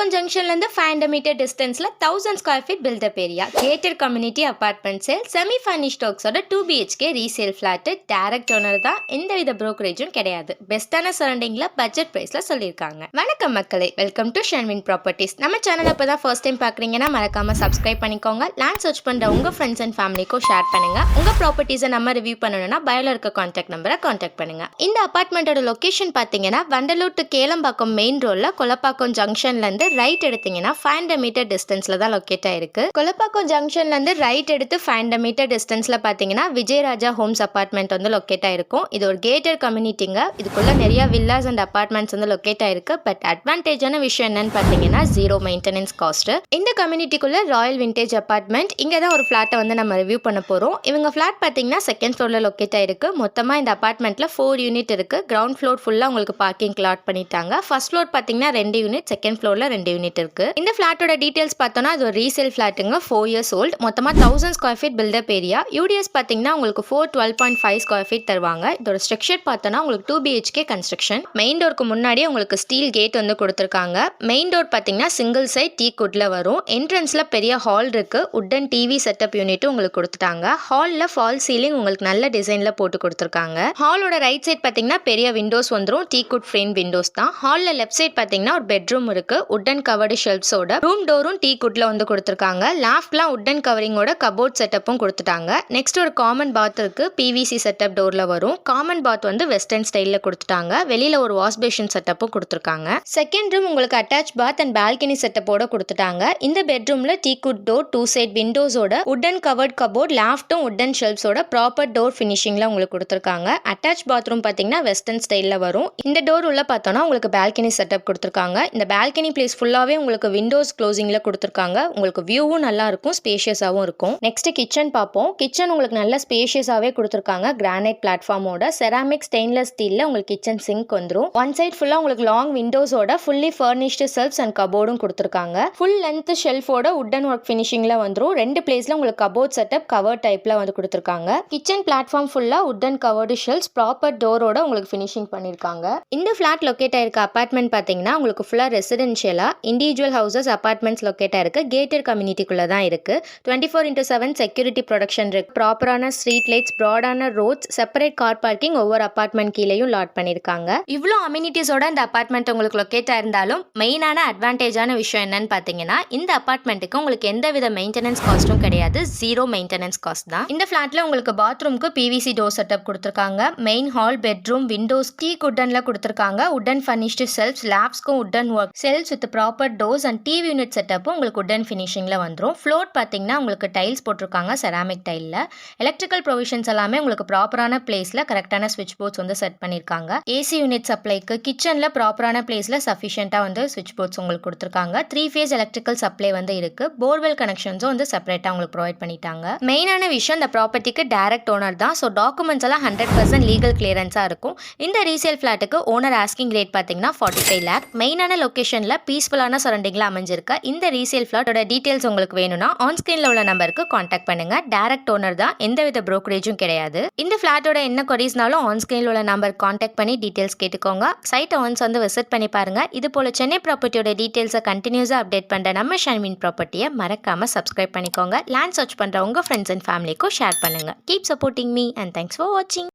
Kolapakkam ஜங்ஷன்லேருந்து 500 metre டிஸ்டன்ஸில் 1000 square feet built up area gated community apartment sale semi furnished ஒர்க்ஸோட 2 BHK resale flat direct owner தான், எந்தவித ப்ரோக்கரேஜும் கிடையாது. பெஸ்ட்டான சரௌண்டிங்கில் பட்ஜெட் ப்ரைஸில் சொல்லியிருக்காங்க. வணக்கம் மக்களே, வெல்கம் டு ஷன்வின் ப்ராப்பர்ட்டிஸ். நம்ம சேனல் இப்போ தான் ஃபர்ஸ்ட் டைம் பார்க்குறீங்கன்னா மறக்காமல் சப்ஸ்கிரைப் பண்ணிக்கோங்க. லேண்ட் சர்ச் பண்ணுற உங்கள் ஃப்ரெண்ட்ஸ் அண்ட் ஃபேமிலிக்கும் ஷேர் பண்ணுங்கள். உங்கள் ப்ராப்பர்ட்டிஸை நம்ம ரிவ்யூ பண்ணணும்னா பயோவில் இருக்க கான்டாக்ட் நம்பரை கான்டாக்ட் பண்ணுங்கள். இந்த அப்பார்ட்மெண்ட்டோட லொக்கேஷன் பார்த்தீங்கன்னா வண்டலூர் டு கேளம்பாக்கம் மெயின் ரோடில் கொலப்பாக்கம் ஜங்ஷன்லேருந்து ரைட் எடுத்தீங்கன்னா 500 மீட்டர் டிஸ்டன்ஸில் தான் லொக்கேட் ஆயிருக்கு. கொலப்பாக்கம் ஜங்ஷன்லேருந்து ரைட் எடுத்து 500 மீட்டர் டிஸ்டன்ஸில் பார்த்தீங்கன்னா விஜயராஜா ஹோம்ஸ் அப்பார்ட்மெண்ட் வந்து லொக்கேட் ஆயிருக்கும். இது ஒரு கேட்டட் கம்யூனிட்டிங்க. இதுக்குள்ள நிறைய வில்லாஸ் அண்ட் அப்பார்ட்மெண்ட்ஸ் வந்து லொக்கேட் ஆயிருக்கு. பட் அட்வான்டேஜான விஷயம் என்னன்னு பார்த்தீங்கன்னா ஜீரோ மெயின்டெனன்ஸ் காஸ்ட். இந்த கம்யூனிட்டிக்குள்ள ராயல் விண்டேஜ் அப்பார்ட்மெண்ட் இங்கே தான் ஒரு ஃபிளாட்டை வந்து நம்ம ரிவ்யூ பண்ண போகிறோம். இவங்க ஃபிளாட் பார்த்தீங்கன்னா செகண்ட் ஃப்ளோரில் லொக்கேட் ஆயிருக்கு. மொத்தமாக இந்த அப்பார்ட்மெண்ட்டில் 4 யூனிட் இருக்கு. கிரவுண்ட் ஃப்ளோர் ஃபுல்லாக உங்களுக்கு பார்க்கிங் லாட் பண்ணிட்டாங்க. ஃபர்ஸ்ட் ஃப்ளோர் பார்த்தீங்கன்னா 2 யூனிட், செகண்ட் ஃப்ளோரில் 2 யூனிட் இருக்கு. இந்த ஃபிளாட்டோட டீடைல்ஸ் பார்த்தோம்னா இது ஒரு ரீசேல் ஃபிளாட்டுங்க, 4 இயர்ஸ் ஓல்ட். மொத்தமாக 1000 square feet built up area. UDS பார்த்தீங்கன்னா உங்களுக்கு 412.5 ஸ்கொயர் ஃபீட் தருவாங்க. இதோட ஸ்ட்ரக்சர் பார்த்தோன்னா உங்களுக்கு 2 BHK கன்ஸ்ட்ரக்ஷன். மெயின் டோருக்கு முன்னாடியே உங்களுக்கு ஸ்டீல் கேட் வந்து கொடுத்துருக்காங்க. மெயின் டோர் பார்த்தீங்கன்னா சிங்கிள் சைட் டீ குட்ல வரும். என்ட்ரன்ஸ்ல பெரிய ஹால் இருக்கு. உட்டன் டிவி செட்டப் யூனிட்டும் உங்களுக்கு கொடுத்துட்டாங்க. ஹாலில் ஃபால் சீலிங் உங்களுக்கு நல்ல டிசைன்ல போட்டு கொடுத்துருக்காங்க. ஹாலோட ரைட் சைட் பார்த்தீங்கன்னா பெரிய விண்டோஸ் வந்துடும். டீ குட் ஃப்ரேம் விண்டோஸ் தான். ஹாலில் லெஃப்ட் சைட் பார்த்தீங்கன்னா ஒரு பெட்ரூம் இருக்கு. உட்டன் கவர்டு ஷெல்ஃப்ஸோட ரூம் டோரும் டீ குட்ல வந்து கொடுத்துருக்காங்க. லாஃப்ட்லாம் உட்டன் கவரிங்கோட கபோர்ட் செட்டப்பும் கொடுத்துட்டாங்க. நெக்ஸ்ட் ஒரு காமன் பாத் இருக்கு. PVC செட்டப் டோர்ல வரும். காமன் பாத் வந்து வெஸ்டர்ன் ஸ்டைல்ல கொடுத்துட்டாங்க. வெளியில ஒரு வாஷ் பேஷன் செட்டப்பும் கொடுத்துருக்காங்க. செகண்ட் ரூம் உங்களுக்கு அட்டாச் பாத் அண்ட் பால்கனி செட்டப்போட கொடுத்துட்டாங்க. இந்த பெட்ரூம்ல டீ குட் டோர், 2 சைட் விண்டோஸோட உட்டன் கவர்ட் கபோர்ட், லாஃப்ட்டும் உட்டன் ஷெல்ஃப்ஸோட ப்ராப்பர் டோர் ஃபினிஷிங்ல உங்களுக்கு கொடுத்துருக்காங்க. அட்டாச் பாத்ரூம் பார்த்தீங்கன்னா வெஸ்டர்ன் ஸ்டைல்ல வரும். இந்த டோர் உள்ள பார்த்தோம்னா உங்களுக்கு பால்கனி செட்டப் கொடுத்துருக்காங்க. இந்த பால்கனி பிளேஸ் ஃபுல்லாவே உங்களுக்கு விண்டோஸ் க்ளோசிங்ல கொடுத்துருக்காங்க. உங்களுக்கு வியூவும் நல்லா இருக்கும், ஸ்பேஷியஸாகவும் இருக்கும். நெக்ஸ்ட் கிச்சன் பார்ப்போம். கிச்சன் உங்களுக்கு நல்ல ஸ்பேஷியஸாகவே கொடுத்துருக்காங்க. கிரானைட் பிளாட்ஃபார்மோட செராமிக் ஸ்டெயின்லெஸ் ஸ்டீல்ல உங்களுக்கு கிச்சன் சிங்க் வந்துடும். ஒன் சைட் ஃபுல்லா உங்களுக்கு லாங் விண்டோஸோட ஃபுல்லி ஃபர்னிஷ்டு ஷெல்ஃப்ஸ் அண்ட் கபோர்டும் கொடுத்துருக்காங்க. ஃபுல் லென்த் ஷெல்ஃபோட உட்டன் ஒர்க் ஃபினிஷிங்ல வந்துடும். 2 பிளேஸ்ல உங்களுக்கு கபோர்ட் செட்டப் கவர் டைப்ல வந்து கொடுத்துருக்காங்க. கிச்சன் பிளாட்ஃபார்ம் ஃபுல்லா உட்டன் கவர்டு ஷெல்ஃப்ஸ் ப்ராப்பர் டோரோட உங்களுக்கு ஃபினிஷிங் பண்ணிருக்காங்க. இந்த ஃபிளாட் லொக்கேட் ஆயிருக்க அபார்ட்மெண்ட் பாத்தீங்கன்னா உங்களுக்கு ஃபுல்லா ரெசிடென்ஷியலா இண்டிவிஜுவல் ஹவுசஸ் அபார்ட்மெண்ட்ஸ் லொக்கேட் ஆயிருக்கு. கேட்டட் கம்யூனிட்டிக்குள்ள தான் இருக்கு. 24/7 செக்யூரிட்டி ப்ரொடெக்ஷன் இருக்கு. ப்ராப்பரான ஸ்ட்ரீட் லைட்ஸ், ப்ராடான ரோட்ஸ், செப்பரேட் கார் பார்க்கிங் ஒவ்வொரு அபார்ட்மெண்ட் கீழேயும் லாட் பண்ணிருக்காங்க. இவ்வளோ அம்யூனிட்டிஸோட இந்த அபார்ட்மெண்ட் உங்களுக்கு லொக்கேட் ஆயிருந்தாலும் மெயினான அட்வான்டேஜான விஷயம் என்னன்னு பாத்தீங்கன்னா இந்த அபார்ட்மெண்ட்டுக்கு உங்களுக்கு எந்தவித மெயின்டெனன்ஸ் காஸ்ட்டும் கிடையாது. ஜீரோ மெயின்டெனன்ஸ் காஸ்ட் தான். இந்த ஃபிளாட்ல உங்களுக்கு பாத்ரூம்க்கு PVC டோர் செட்டப் கொடுத்துருக்காங்க. Main hall, bedroom, windows teak உட்டன்ல கொடுத்துருக்காங்க. உட்டன் ஃபர்னிஷ்டு ஷெல்ஃப்ஸ், லாப்ஸ்க்கும் wooden work shelves with proper doors and TV unit செட்டப்பும் உங்களுக்கு உட்டன் ஃபினிஷிங்ல வந்துடும். ஃப்ளோர் பார்த்தீங்கன்னா உங்களுக்கு டைல்ஸ் போட்டிருக்காங்க, செராமிக் டைல்ல. எலக்ட்ரிக்கல் ப்ரொவிஷன்ஸ் எல்லாமே உங்களுக்கு ப்ராப்பரான பிளேஸ்ல கரெக்டான ஸ்விட்ச் போர்ட்ஸ் வந்து செட் பண்ணிருக்காங்க. ஏசி யூனிட் சப்ளைக்கு கிச்சன்ல ப்ராப்பரான பிளேஸ்ல சஃபிஷியன்ட்டா வந்து ஸ்விட்ச் போர்ட்ஸ் உங்களுக்கு கொடுத்துருக்காங்க. 3 ஃபேஸ் எலக்ட்ரிக்கல் சப்ளை வந்து இருக்கு. போர்வெல் கனெக்ஷன்ஸும் வந்து செப்பரேட்டா உங்களுக்கு ப்ரொவைட் பண்ணிட்டாங்க. மெயினான விஷயம் இந்த ப்ராப்பர்ட்டிக்கு டைரக்ட் ஓனர் தான். ஸோ டாக்குமெண்ட்ஸ் எல்லாம் 100% லீகல் கிளியரன்ஸா இருக்கும். இந்த ரீசேல் ஃபிளாட்டுக்கு ஓனர் ஆஸ்கிங் ரேட் பார்த்தீங்கன்னா 45 lakh. மெயினான லொகேஷன்ல பீஸ்ஃபுல்லான சரௌண்டிங்ல அமைஞ்சிருக்க இந்த ரீசேல் ஃபிளாட்டோட டீடைல்ஸ் உங்களுக்கு வேணும்னா ஆன் ஸ்கிரீன்ல உள்ள நம்பருக்கு கான்டாக்ட் பண்ணுங்க. டைரக்ட் ஓனர் தான், எந்தவித ப்ரோக்கரேஜும் கிடையாது. இந்த ஃபிளாட்டோட என்ன கொரீஸ்னாலும் ஆன் ஸ்கிரீன்ல உள்ள நம்பர் கான்டாக்ட் பண்ணி டீடைல்ஸ் கேட்டுக்கோங்க. சைட்டை ஒன்ஸ் வந்து விசிட் பண்ணி பாருங்க. இது போல சென்னை ப்ராப்பர்ட்டியோட டீடைல்ஸை கண்டினியூஸா அப்டேட் பண்ற நம்ம ஷன்வின் ப்ராப்பர்ட்டியை மறக்காம சப்ஸ்கிரைப் பண்ணிக்கோங்க. லேண்ட் சர்ச் பண்ற உங்க ஃப்ரெண்ட்ஸ் அண்ட் ஃபேமிலிக்கும் ஷேர் பண்ணுங்க. Keep supporting me and thanks for வாட்சிங்.